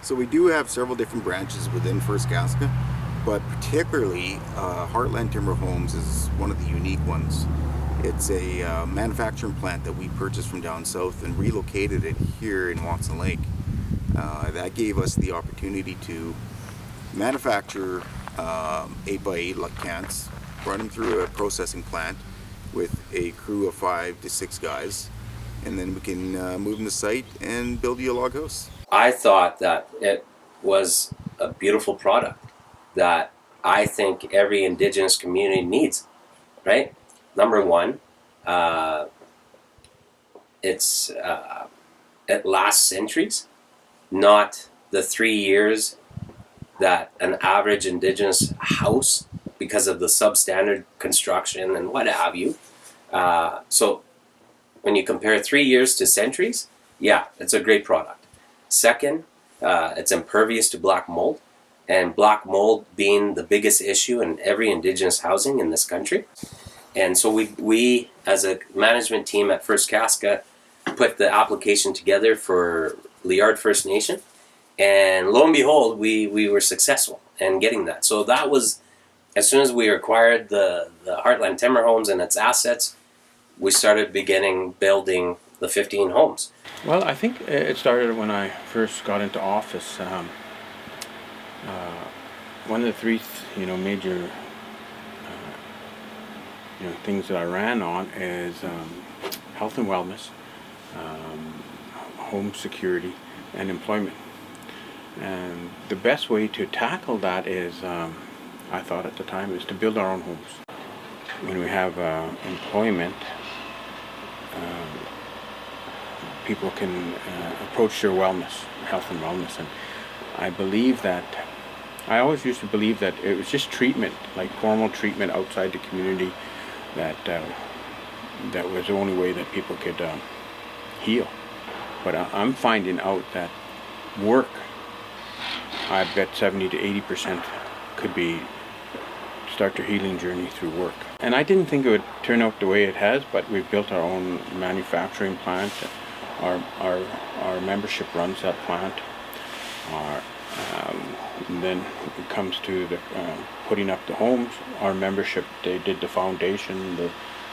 So we do have several different branches within First Casca, but particularly Heartland Timber Homes is one of the unique ones. It's a manufacturing plant that we purchased from down south and relocated it here in Watson Lake. That gave us the opportunity to manufacture 8x8 luck cans, run them through a processing plant with a crew of 5 to 6 guys, and then we can move them to site and build you a log house. I thought that it was a beautiful product that I think every Indigenous community needs, right? Number one, it lasts centuries, not the 3 years that an average Indigenous house, because of the substandard construction and what have you. So when you compare 3 years to centuries, yeah, it's a great product. Second, it's impervious to black mold, and black mold being the biggest issue in every Indigenous housing in this country. And so we as a management team at First Casca, put the application together for Liard First Nation, and lo and behold, we were successful in getting that. So that was, as soon as we acquired the Heartland Timber Homes and its assets, we started building the 15 homes. Well, I think it started when I first got into office. One of the three, major, things that I ran on is health and wellness, home security, and employment. And the best way to tackle that is, I thought at the time, is to build our own homes. When we have employment, people can approach their wellness, health and wellness. And I always used to believe that it was just treatment, like formal treatment outside the community, that was the only way that people could heal. But I'm finding out that work, I bet 70 to 80% could start their healing journey through work. And I didn't think it would turn out the way it has, but we've built our own manufacturing plant. Our membership runs that plant. And then it comes to the putting up the homes. Our membership, they did the foundation.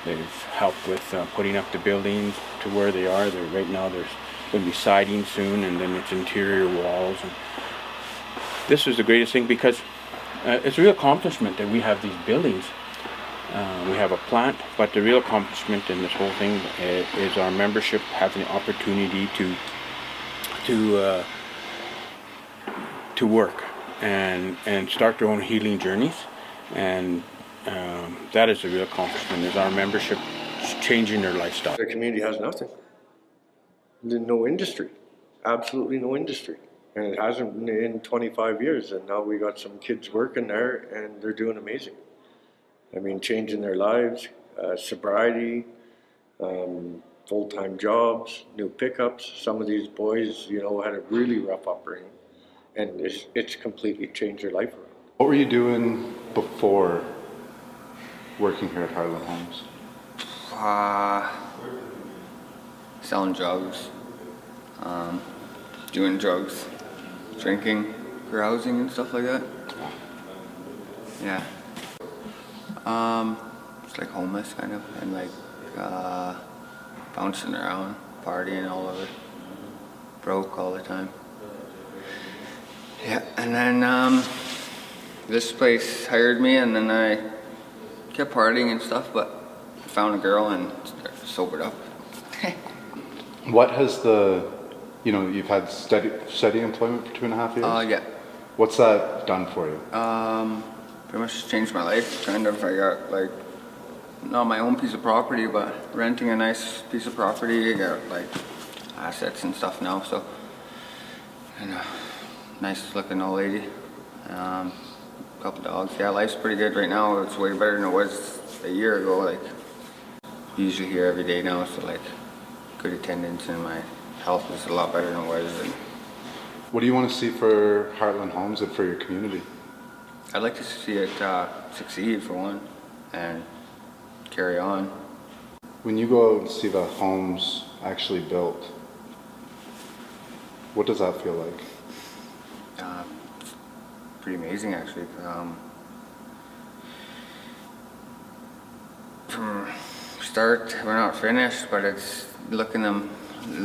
They've helped with putting up the buildings to where they are. Right now there's going to be siding soon, and then it's interior walls. And this is the greatest thing because it's a real accomplishment that we have these buildings. We have a plant, but the real accomplishment in this whole thing is our membership having the opportunity to work and start their own healing journeys, and that is the real accomplishment, is our membership changing their lifestyle. The community has nothing. There's no industry, absolutely no industry, and it hasn't been in 25 years, and now we got some kids working there and they're doing amazing. I mean, changing their lives, sobriety, full-time jobs, new pickups. Some of these boys, had a really rough upbringing, and it's completely changed their life around. What were you doing before working here at Heartland Homes? Selling drugs, doing drugs, drinking for housing and stuff like that. Yeah. It's like homeless kind of, and like bouncing around, partying all over, broke all the time. Yeah, and then this place hired me, and then I kept partying and stuff, but I found a girl and sobered up. What has you've had steady employment for 2.5 years? Yeah. What's that done for you? Pretty much changed my life, kind of. I got not my own piece of property, but renting a nice piece of property. I got assets and stuff now, so, and a nice looking old lady, couple dogs. Yeah, life's pretty good right now. It's way better than it was a year ago. Usually here every day now, so good attendance, and my health is a lot better than it was. And what do you want to see for Heartland Homes and for your community? I'd like to see it succeed, for one, and carry on. When you go out and see the homes actually built, what does that feel like? It's pretty amazing, actually. From start, we're not finished, but it's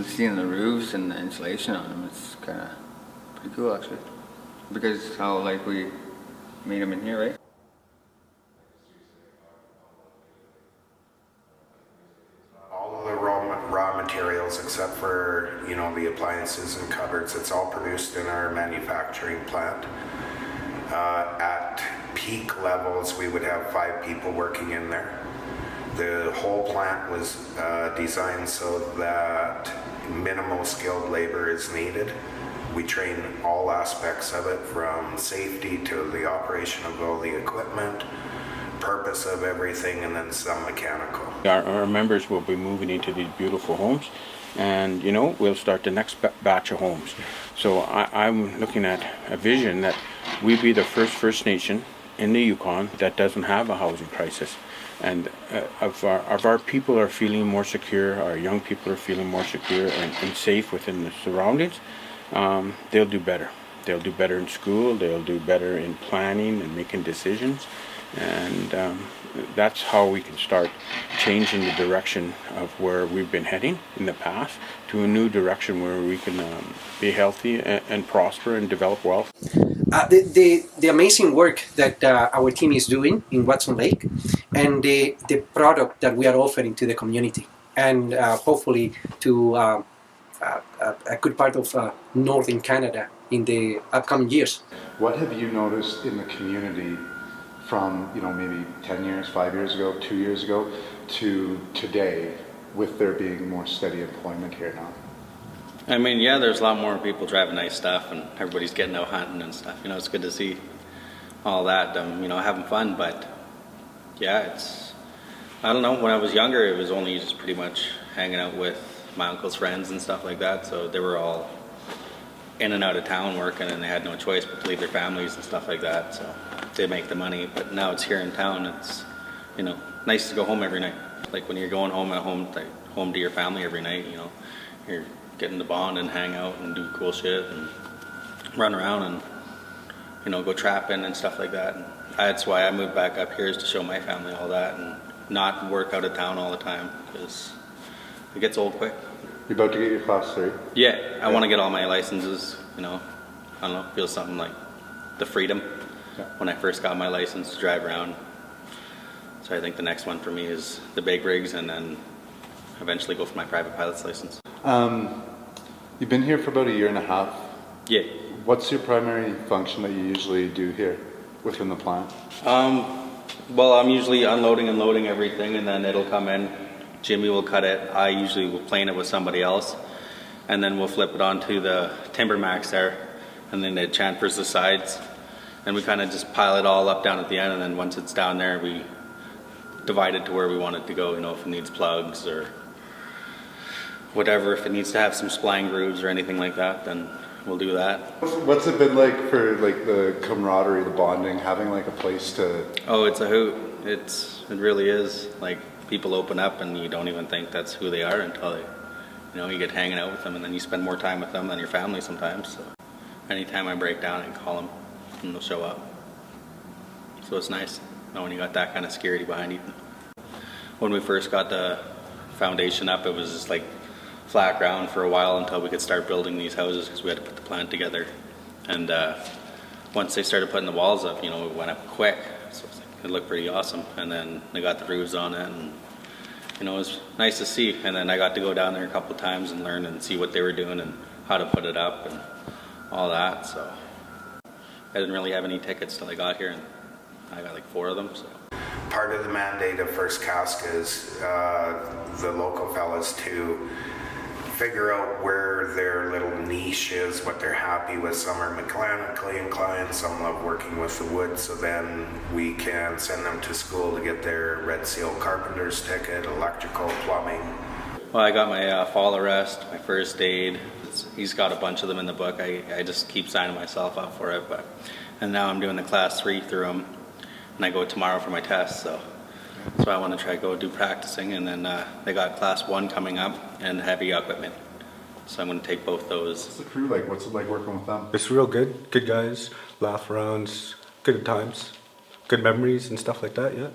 seeing the roofs and the insulation on them. It's kind of pretty cool, actually, because how like we made them in here, right? All of the raw materials, except for, you know, the appliances and cupboards, it's all produced in our manufacturing plant. At peak levels, we would have 5 people working in there. The whole plant was designed so that minimal skilled labor is needed. We train all aspects of it, from safety to the operation of all the equipment, purpose of everything, and then some mechanical. Our members will be moving into these beautiful homes, and you know, we'll start the next batch of homes. So I'm looking at a vision that we be the first Nation in the Yukon that doesn't have a housing crisis. And of our people are feeling more secure, our young people are feeling more secure and safe within the surroundings, they'll do better. They'll do better in school, they'll do better in planning and making decisions. And that's how we can start changing the direction of where we've been heading in the past to a new direction where we can be healthy and prosper and develop wealth. The amazing work that our team is doing in Watson Lake, and the product that we are offering to the community, and hopefully to a good part of northern Canada in the upcoming years. What have you noticed in the community from, you know, maybe 10 years, 5 years ago, 2 years ago to today, with there being more steady employment here now? I mean, yeah, there's a lot more people driving nice stuff, and everybody's getting out hunting and stuff. You know, it's good to see all that, you know, having fun. But yeah, I don't know, when I was younger, it was only just pretty much hanging out with my uncle's friends and stuff like that. So they were all in and out of town working, and they had no choice but to leave their families and stuff like that. So to make the money. But now it's here in town. It's, you know, nice to go home every night. Like when you're going home to your family every night, you know, you're getting to bond and hang out and do cool shit and run around and, you know, go trapping and stuff like that. And that's why I moved back up here, is to show my family all that and not work out of town all the time, because it gets old quick. You're about to get your class 3? Yeah, I want to get all my licenses, you know. I don't know, feel something like the freedom when I first got my license to drive around. So I think the next one for me is the big rigs, and then eventually go for my private pilot's license. You've been here for about 1.5 years. Yeah. What's your primary function that you usually do here within the plant? Well, I'm usually unloading and loading everything, and then it'll come in. Jimmy will cut it. I usually will plane it with somebody else, and then we'll flip it onto the timber max there, and then it chamfers the sides, and we kind of just pile it all up down at the end, and then once it's down there, we divide it to where we want it to go. You know, if it needs plugs or whatever, if it needs to have some spline grooves or anything like that, then we'll do that. What's it been like for like the camaraderie, the bonding, having like a place to... Oh, it's a hoot. It really is. Like, people open up and you don't even think that's who they are until they, you know, you get hanging out with them, and then you spend more time with them than your family sometimes. So anytime I break down, I can call them and they'll show up. So it's nice when you got that kind of security behind you. When we first got the foundation up, it was just like flat ground for a while until we could start building these houses, because we had to put the plant together. And once they started putting the walls up, you know, it went up quick. So it looked pretty awesome. And then they got the roofs on it, and you know, it was nice to see. And then I got to go down there a couple of times and learn and see what they were doing and how to put it up and all that. So I didn't really have any tickets till I got here, and I got like 4 of them. So Part of the mandate of First Casca is the local fellas to figure out where their little niche is, what they're happy with. Some are mechanically inclined, some love working with the wood, so then we can send them to school to get their Red Seal carpenter's ticket, electrical, plumbing. well, I got my fall arrest, my first aid. He's got a bunch of them in the book. I just keep signing myself up for it. And now I'm doing the class 3 through them, and I go tomorrow for my test. So I want to try to go do practicing, and then they got class 1 coming up and heavy equipment. So I'm going to take both those. What's the crew like? What's it like working with them? It's real good. Good guys, laugh arounds, good times, good memories and stuff like that, yeah.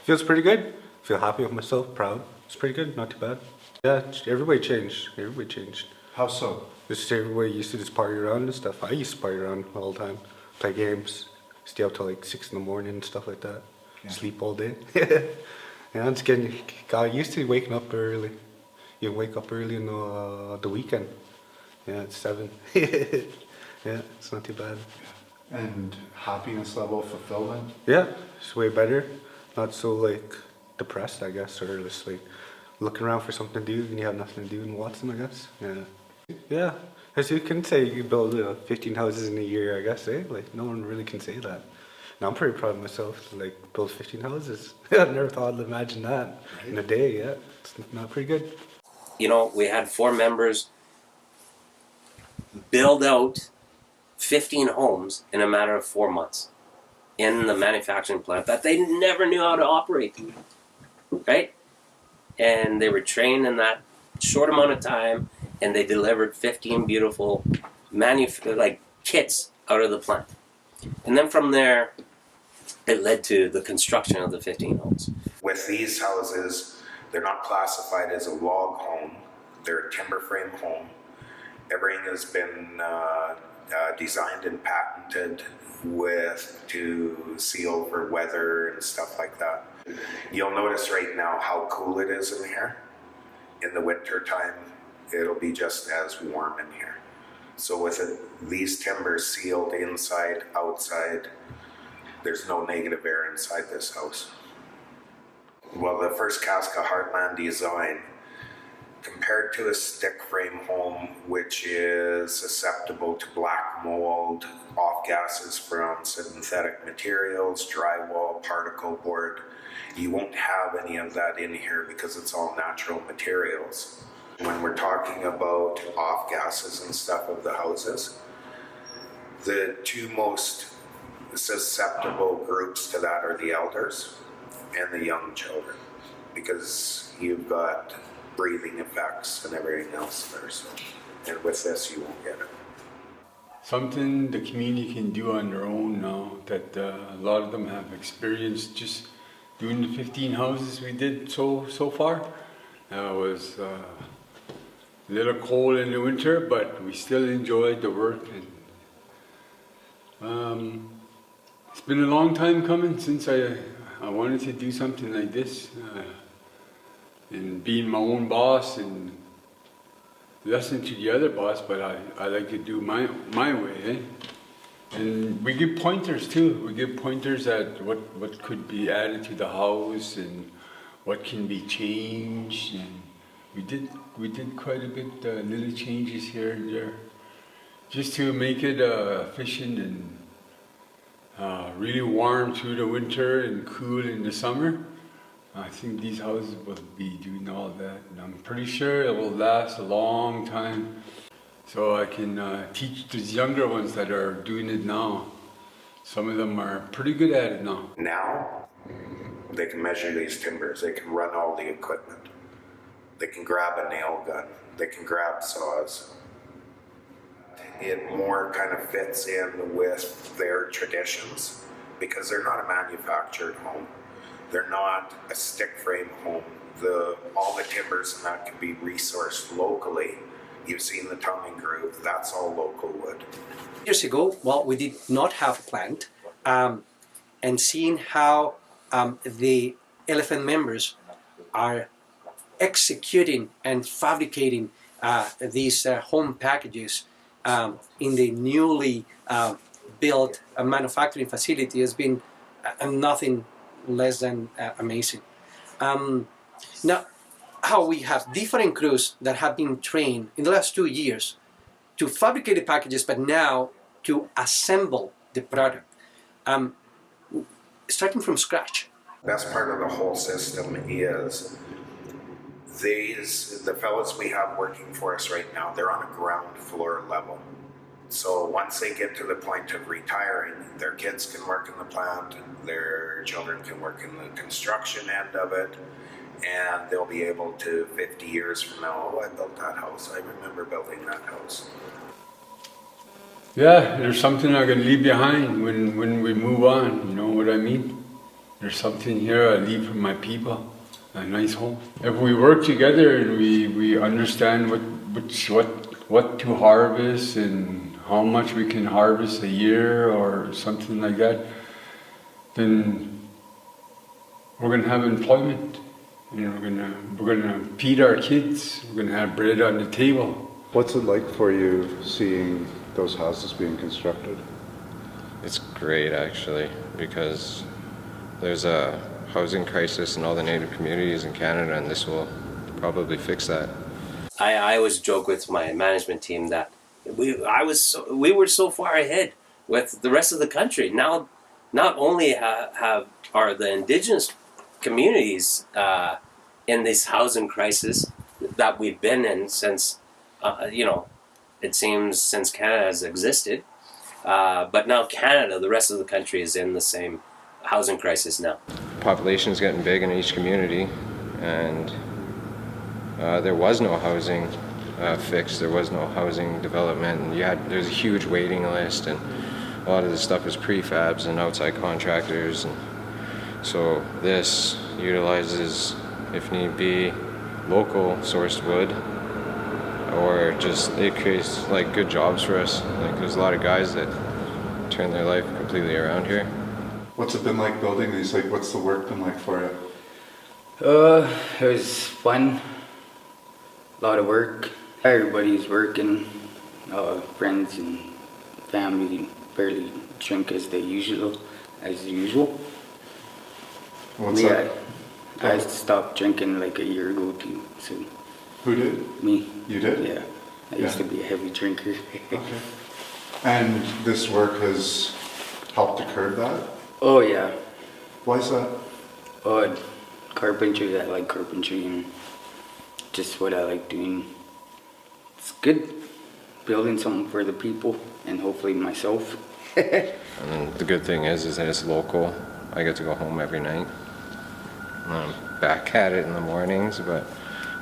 Feels pretty good. Feel happy with myself, proud. It's pretty good, not too bad. Yeah, everybody changed. Everybody changed. How so? Just everybody used to just party around and stuff. I used to party around all the time. Play games, stay up till like 6 in the morning and stuff like that. Yeah. Sleep all day. Yeah, it's getting, got used to waking up early. You wake up early on the weekend. Yeah, it's 7. Yeah, it's not too bad. And happiness level, fulfillment? Yeah, it's way better. Not so like depressed, I guess, or just like looking around for something to do and you have nothing to do in Watson, I guess. Yeah. Yeah, as you can say, you build 15 houses in a year, I guess, eh? Like, no one really can say that. Now, I'm pretty proud of myself to like build 15 houses. I never thought I'd imagine that in a day, yeah. It's not pretty good. You know, we had 4 members build out 15 homes in a matter of 4 months in the manufacturing plant that they never knew how to operate, right? And they were trained in that short amount of time, and they delivered 15 beautiful kits out of the plant. And then from there, it led to the construction of the 15 homes. With these houses, they're not classified as a log home. They're a timber frame home. Everything has been designed and patented to seal for weather and stuff like that. You'll notice right now how cool it is in here. In the winter time, it'll be just as warm in here. So with these timbers sealed inside, outside, there's no negative air inside this house. Well, the first Casca Heartland design, compared to a stick frame home, which is susceptible to black mold, off gases from synthetic materials, drywall, particle board, you won't have any of that in here because it's all natural materials. When we're talking about off gases and stuff of the houses, the 2 most susceptible groups to that are the elders and the young children, because you've got breathing effects and everything else there. So, and with this, you won't get it. Something the community can do on their own now that a lot of them have experienced just doing the 15 houses we did so far. It was a little cold in the winter, but we still enjoyed the work. And it's been a long time coming since I wanted to do something like this. And being my own boss and listen to the other boss, but I like to do my way, eh? And we give pointers too. We give pointers at what could be added to the house and what can be changed. And we did quite a bit little changes here and there, just to make it efficient and really warm through the winter and cool in the summer. I think these houses will be doing all that, and I'm pretty sure it will last a long time. So I can teach these younger ones that are doing it now. Some of them are pretty good at it now. Now, they can measure these timbers. They can run all the equipment. They can grab a nail gun. They can grab saws. It more kind of fits in with their traditions because they're not a manufactured home. They're not a stick frame home. All the timbers and that can be resourced locally. You've seen the tongue and groove. That's all local wood. Years ago, well, we did not have a plant, and seeing how the elephant members are executing and fabricating these home packages in the newly built manufacturing facility has been nothing less than amazing. Now, how we have different crews that have been trained in the last 2 years to fabricate the packages, but now to assemble the product, starting from scratch. Best part of the whole system is the fellows we have working for us right now, they're on a ground floor level. So once they get to the point of retiring, their kids can work in the plant, their children can work in the construction end of it, and they'll be able to 50 years from now, oh, I built that house. I remember building that house. Yeah, there's something I can leave behind when we move on, you know what I mean? There's something here I leave for my people, a nice home. If we work together and we understand what to harvest and how much we can harvest a year or something like that, then we're gonna have employment. You know, we're gonna feed our kids. We're gonna have bread on the table. What's it like for you seeing those houses being constructed? It's great actually, because there's a housing crisis in all the native communities in Canada, and this will probably fix that. I always joke with my management team that we were so far ahead with the rest of the country. Now, not only are the Indigenous communities in this housing crisis that we've been in since, it seems since Canada has existed, but now Canada, the rest of the country, is in the same housing crisis now. Population is getting big in each community, and there was no housing fix. There was no housing development, and there's a huge waiting list, and a lot of this stuff is prefabs and outside contractors, and so this utilizes, if need be, local sourced wood, or just it creates like good jobs for us. Like there's a lot of guys that turn their life completely around here. What's it been like building these? Like, what's the work been like for you? It was fun. A lot of work. Everybody's working. Friends and family barely drink as usual. What's Me, that? I stopped drinking like a year ago too. So Who did? me. You did? Yeah. I used to be a heavy drinker. Okay. And this work has helped to curb that? Oh yeah. Why is that? Carpentry. I like carpentry and just what I like doing. It's good building something for the people and hopefully myself. And the good thing is that it's local. I get to go home every night. I'm back at it in the mornings, but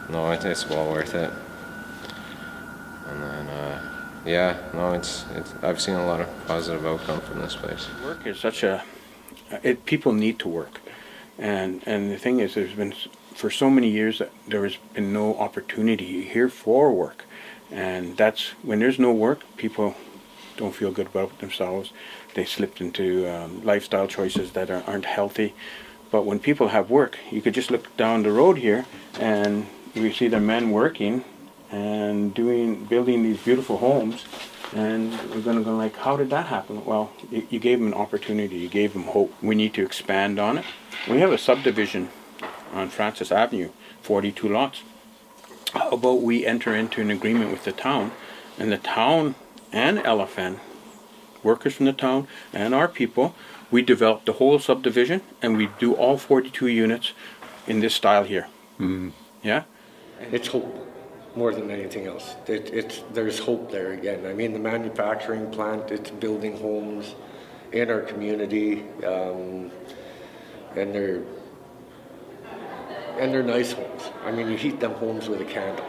no, it's well worth it. And then, it's I've seen a lot of positive outcome from this place. Work is people need to work, and the thing is, there's been for so many years that there has been no opportunity here for work, and that's when there's no work, people don't feel good about themselves. They slipped into lifestyle choices that aren't healthy. But when people have work, you could just look down the road here and you see the men working and building these beautiful homes, and we're going to go like, how did that happen? Well, you gave them an opportunity, you gave them hope. We need to expand on it. We have a subdivision on Francis Avenue, 42 lots. How about we enter into an agreement with the town, and the town and LFN, workers from the town and our people, we develop the whole subdivision and we do all 42 units in this style here. Mm-hmm. Yeah? It's hope more than anything else. There's hope there again. I mean, the manufacturing plant, it's building homes in our community, and they're nice homes. I mean, you heat them homes with a candle,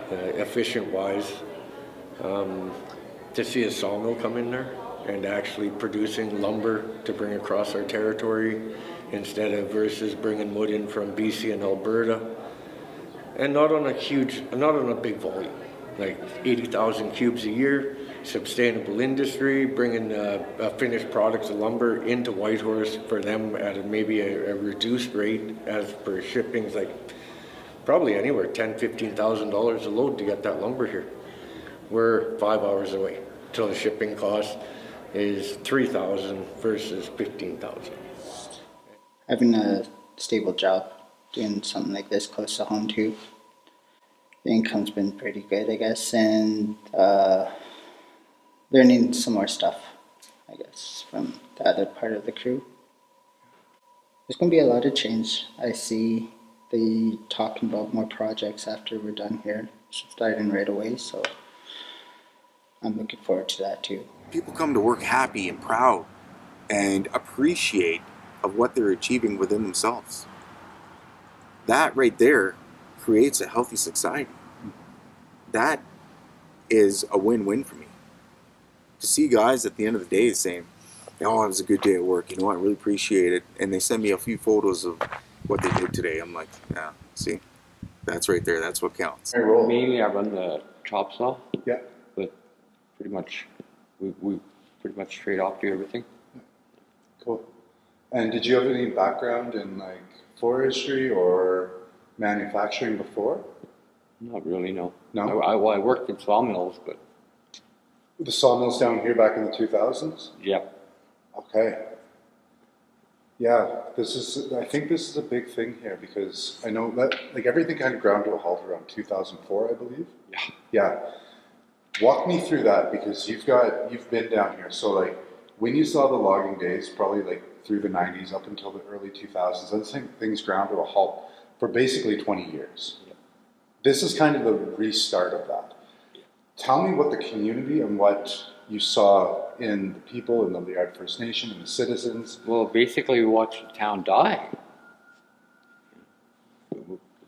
efficient wise. To see a sawmill come in there and actually producing lumber to bring across our territory instead of versus bringing wood in from BC and Alberta, and not on a big volume, like 80,000 cubes a year, sustainable industry, bringing finished products of lumber into Whitehorse for them at maybe a reduced rate as per shipping's like probably anywhere $10,000-$15,000 a load to get that lumber here. We're 5 hours away till the shipping cost is $3,000 versus $15,000. Having a stable job, doing something like this close to home too. The income's been pretty good, I guess, and learning some more stuff, I guess, from the other part of the crew. There's going to be a lot of change. I see they talking about more projects after we're done here, starting right away, so I'm looking forward to that too. People come to work happy and proud and appreciate of what they're achieving within themselves. That right there creates a healthy society. That is a win-win for me. To see guys at the end of the day saying, "Oh, it was a good day at work. You know, I really appreciate it," and they send me a few photos of what they did today. I'm like, yeah, see, that's right there. That's what counts. Mainly, I run the chop saw. Yeah. But pretty much, we pretty much trade off do everything. Cool. And did you have any background in like forestry or manufacturing before? Not really, no. No? I worked in sawmills, but The sawmills down here back in the 2000s? yeah. Okay. Yeah, I think this is a big thing here because I know that like everything kind of ground to a halt around 2004, I believe. Yeah. Yeah. Walk me through that because you've been down here. So like when you saw the logging days, probably like through the 90s up until the early 2000s, then things ground to a halt for basically 20 years. Yeah. This is kind of the restart of that. Tell me what the community and what you saw in the people in the Liard First Nation and the citizens. Well, basically, we watched the town die.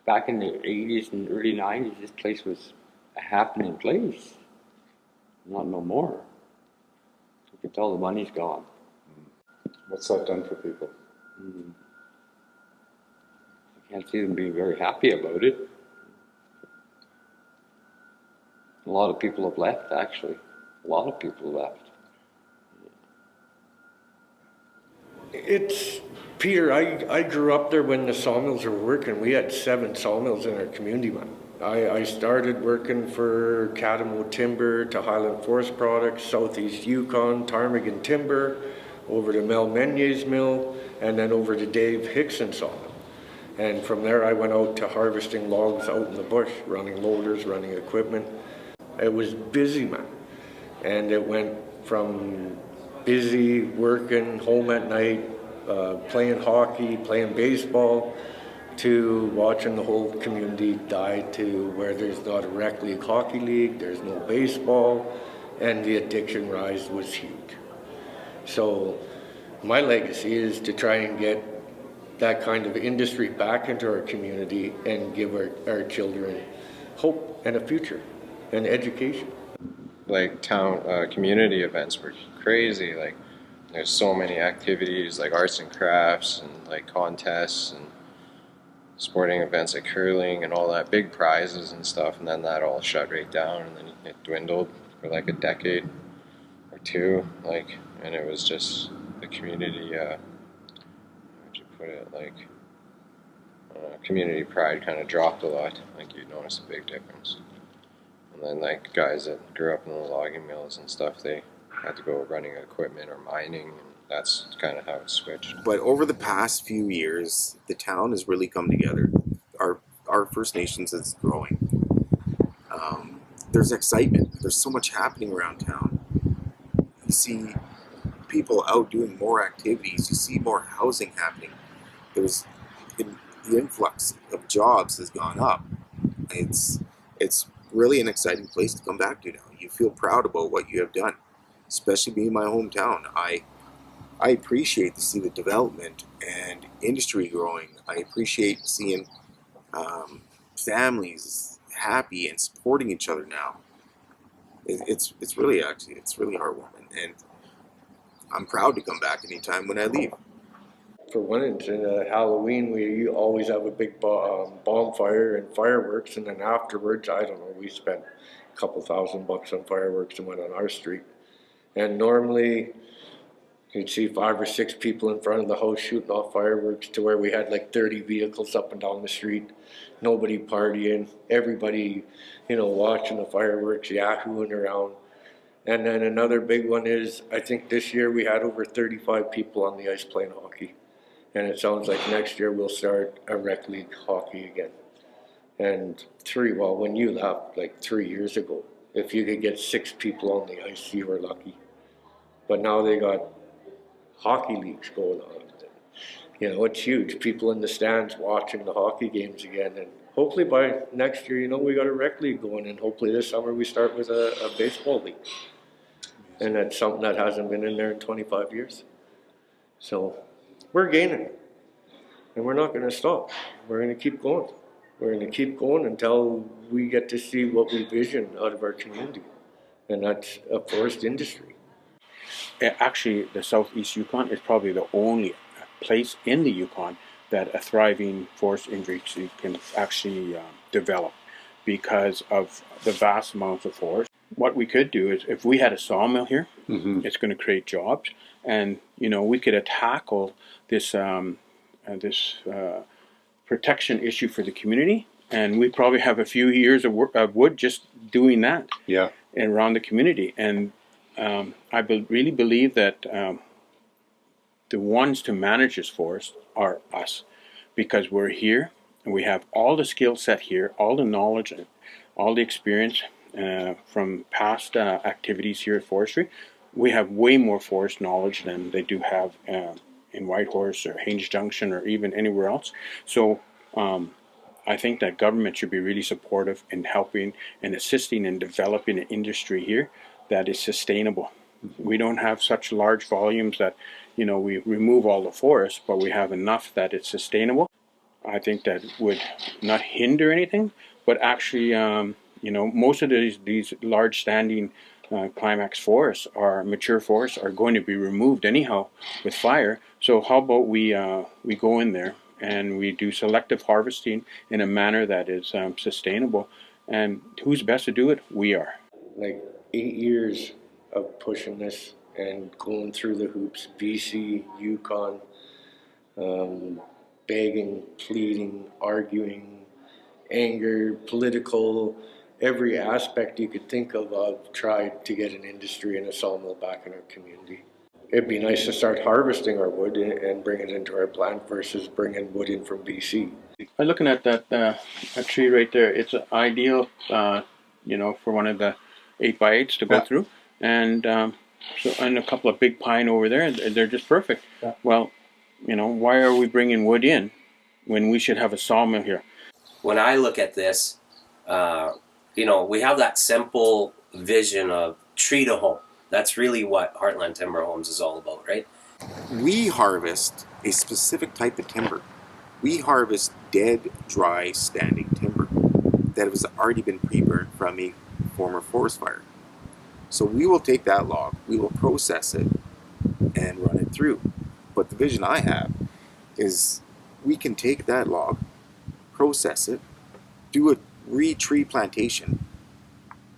Back in the 80s and early 90s, this place was a happening place. Not no more. You can tell the money's gone. What's that done for people? I can't see them being very happy about it. A lot of people have left, actually. A lot of people left. It's, Peter, I grew up there when the sawmills were working. We had 7 sawmills in our community, man. I started working for Catamo Timber to Highland Forest Products, Southeast Yukon, Ptarmigan Timber, over to Mel Menyer's mill, and then over to Dave Hickson sawmill. And from there I went out to harvesting logs out in the bush, running loaders, running equipment. It was busy, man. And it went from busy, working, home at night, playing hockey, playing baseball, to watching the whole community die to where there's not a rec league hockey league, there's no baseball, and the addiction rise was huge. So my legacy is to try and get that kind of industry back into our community and give our children hope and a future and education. Like town community events were crazy. Like there's so many activities like arts and crafts and like contests and sporting events like curling and all that, big prizes and stuff, and then that all shut right down and then it dwindled for like a decade or two, like, and it was just the community, how would you put it, like community pride kind of dropped a lot. Like you'd notice a big difference. And then like guys that grew up in the logging mills and stuff, they had to go running equipment or mining, and that's kind of how it switched. But over the past few years, the town has really come together. Our First Nations is growing. There's excitement. There's so much happening around town. You see people out doing more activities. You see more housing happening. The influx of jobs has gone up. It's really an exciting place to come back to now. You feel proud about what you have done, especially being my hometown. I appreciate to see the development and industry growing. I appreciate seeing families happy and supporting each other now. It's really heartwarming, and I'm proud to come back anytime when I leave. For one, it's Halloween, we always have a big bonfire and fireworks, and then afterwards, I don't know, we spent a couple $1,000 on fireworks and went on our street. And normally, you'd see 5 or 6 people in front of the house shooting off fireworks, to where we had like 30 vehicles up and down the street, nobody partying, everybody, watching the fireworks, yahooing around. And then another big one is, I think this year we had over 35 people on the ice playing hockey. And it sounds like next year we'll start a rec league hockey again. And when you left like 3 years ago, if you could get 6 people on the ice, you were lucky. But now they got hockey leagues going on. It's huge. People in the stands watching the hockey games again. And hopefully by next year, we got a rec league going. And hopefully this summer we start with a baseball league. And that's something that hasn't been in there in 25 years. So we're gaining. And we're not going to stop. We're going to keep going. We're going to keep going until we get to see what we vision out of our community. And that's a forest industry. Actually, the southeast Yukon is probably the only place in the Yukon that a thriving forest industry can actually develop because of the vast amounts of forest. What we could do is, if we had a sawmill here, it's going to create jobs, and we could tackle this protection issue for the community, and we probably have a few years of wood just doing that. Yeah. Around the community, and I really believe that the ones to manage this forest are us, because we're here and we have all the skill set here, all the knowledge, and all the experience from past activities here at forestry. We have way more forest knowledge than they do have in Whitehorse or Haines Junction or even anywhere else. So I think that government should be really supportive in helping and assisting in developing an industry here that is sustainable. We don't have such large volumes that, we remove all the forests, but we have enough that it's sustainable. I think that would not hinder anything, but actually, most of these large standing climax forests, mature forests, are going to be removed anyhow with fire. So how about we go in there and we do selective harvesting in a manner that is sustainable. And who's best to do it? We are. Like 8 years of pushing this and going through the hoops, BC, Yukon, begging, pleading, arguing, anger, political, every aspect you could think of, I've tried to get an industry and a sawmill back in our community. It'd be nice to start harvesting our wood and bring it into our plant versus bringing wood in from BC. I'm looking at that tree right there. It's ideal, for one of the 8x8s to go through, and and a couple of big pine over there. They're just perfect. Yeah. Well, why are we bringing wood in when we should have a sawmill here? When I look at this, we have that simple vision of tree to home. That's really what Heartland Timber Homes is all about, right? We harvest a specific type of timber. We harvest dead, dry, standing timber that has already been pre-burned from a former forest fire. So we will take that log, we will process it, and run it through. But the vision I have is we can take that log, process it, do a re-tree plantation,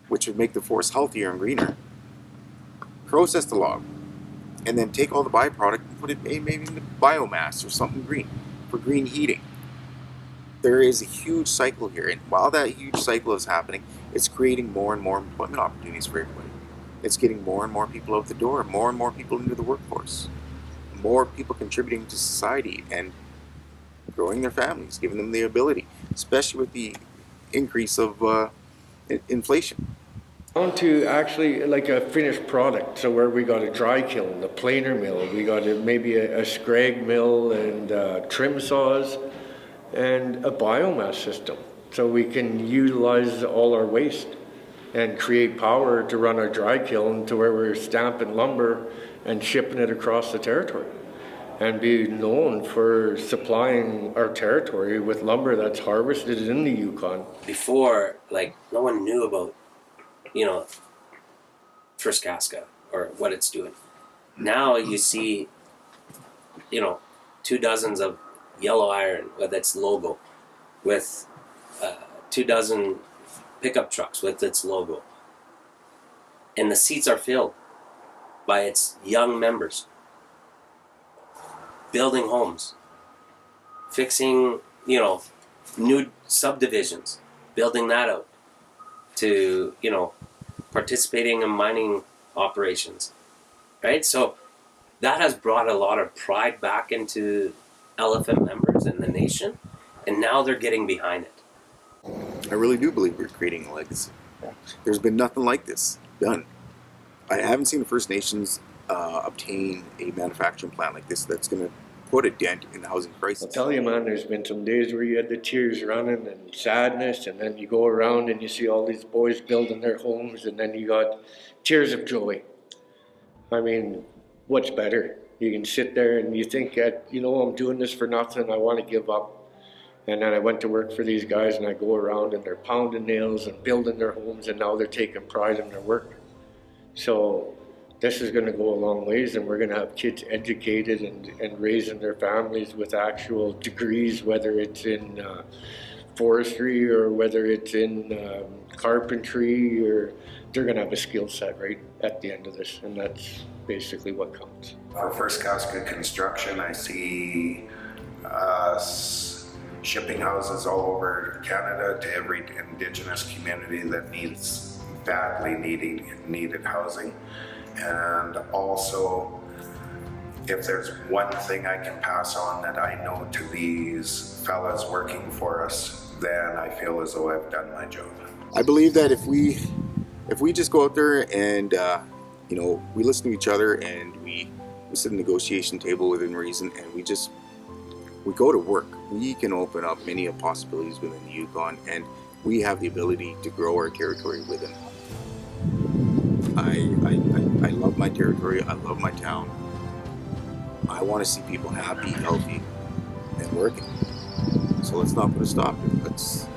which would make the forest healthier and greener, process the log, and then take all the byproduct and put it maybe in the biomass or something green for green heating. There is a huge cycle here, and while that huge cycle is happening, it's creating more and more employment opportunities for everybody. It's getting more and more people out the door, more and more people into the workforce, more people contributing to society and growing their families, giving them the ability, especially with the increase of inflation. On to actually like a finished product, so where we got a dry kiln, a planer mill, we got maybe a scrag mill and trim saws and a biomass system, so we can utilize all our waste and create power to run our dry kiln to where we're stamping lumber and shipping it across the territory and be known for supplying our territory with lumber that's harvested in the Yukon. Before, no one knew about First Casca or what it's doing. Now you see, 2 dozens of yellow iron with its logo, with 2 dozen pickup trucks with its logo. And the seats are filled by its young members, building homes, fixing, new subdivisions, building that out, to, participating in mining operations, right? So that has brought a lot of pride back into LFM members and the nation, and now they're getting behind it. I really do believe we're creating a legacy. There's been nothing like this done. I haven't seen the First Nations obtain a manufacturing plant like this that's going to put a dent in the housing crisis. I'll tell you, man, there's been some days where you had the tears running and sadness, and then you go around and you see all these boys building their homes, and then you got tears of joy. I mean, what's better? You can sit there and you think, you know, I'm doing this for nothing, I want to give up. And then I went to work for these guys, and I go around and they're pounding nails and building their homes, and now they're taking pride in their work. So this is going to go a long ways, and we're going to have kids educated and raising their families with actual degrees, whether it's in forestry or whether it's in carpentry, or they're going to have a skill set right at the end of this, and that's basically what counts. For First Casca Construction, I see shipping houses all over Canada to every Indigenous community that badly needed housing. And also, if there's one thing I can pass on that I know to these fellas working for us, then I feel as though I've done my job. I believe that if we just go out there and you know, we listen to each other and we sit at a negotiation table within reason, and we go to work, we can open up many possibilities within the Yukon, and we have the ability to grow our territory within. I love my territory. I love my town. I want to see people happy, healthy, and working. So let's not put a stop to it.